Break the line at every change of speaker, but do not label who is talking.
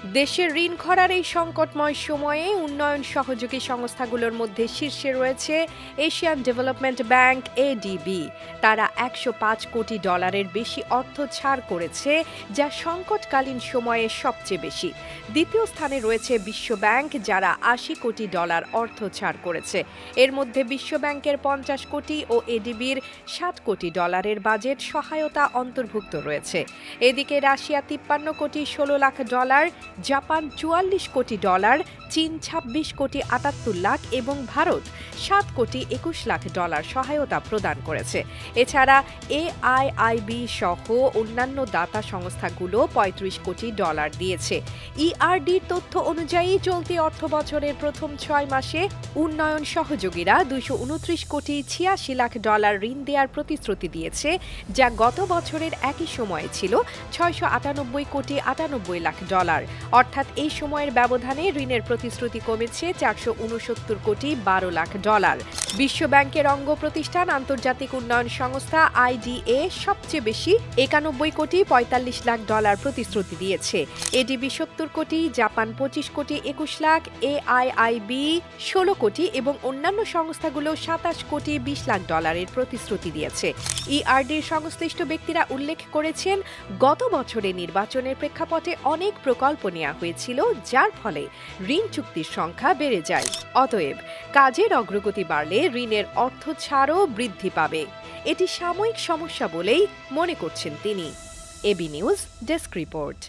দেশের ঋণ খরার এই সংকটময় সময়ে উন্নয়ন সহযোগী সংস্থাগুলোর মধ্যে শীর্ষে রয়েছে এশিয়ান ডেভেলপমেন্ট ব্যাংক এডিবি। তারা $105 কোটি বেশি অর্থ ছাড় করেছে, যা সংকটকালীন সময়ে সবচেয়ে বেশি। দ্বিতীয় স্থানে রয়েছে বিশ্ব ব্যাংক, যারা $80 কোটি অর্থ ছাড় করেছে। এর মধ্যে বিশ্ব ব্যাংকের $50 কোটি ও এডিবির $60 কোটি বাজেট সহায়তা অন্তর্ভুক্ত রয়েছে। এদিকে রাশিয়া $53 কোটি $16 লাখ, জাপান $44 কোটি, চীন $26 কোটি 78 লাখ এবং ভারত $7 কোটি 21 লাখ সহায়তা প্রদান করেছে। এছাড়া এআইআইবি সহ অন্যান্য দাতা সংস্থাগুলো $35 কোটি দিয়েছে। ইআরডির তথ্য অনুযায়ী চলতি অর্থবছরের প্রথম 6 মাসে উন্নয়ন সহযোগীরা $229 কোটি 86 লাখ ঋণ দেওয়ার প্রতিশ্রুতি দিয়েছে, যা গত বছরের একই সময়ে ছিল $698 কোটি 98 লাখ। অর্থাৎ এই সময়ের ব্যবধানে ঋণের প্রতিশ্রুতি কমেছে $469 কোটি 12 লাখ। বিশ্ব ব্যাংকের অঙ্গ প্রতিষ্ঠান আন্তর্জাতিক উন্নয়ন সংস্থা আইডিএ সবচেয়ে বেশি $91 কোটি 45 লাখ প্রতিশ্রুতি দিয়েছে। এডিবি $70 কোটি, জাপান $25 কোটি 21 লাখ, এআইআইবি $16 কোটি এবং অন্যান্য সংস্থাগুলো $27 কোটি 20 লাখ এর প্রতিশ্রুতি দিয়েছে। ইআরডির সংশ্লিষ্ট ব্যক্তিরা উল্লেখ করেছেন, গত বছরে নির্বাচনের প্রেক্ষাপটে অনেক প্রকল্প নেওয়া হয়েছিল, যার ফলে ঋণ চুক্তির সংখ্যা বেড়ে যায়। অতএব কাজের অগ্রগতি বাড়লে ঋণের অর্থ ছাড়ও বৃদ্ধি পাবে। এটি সাময়িক সমস্যা বলেই মনে করছেন তিনি। AB news desk report.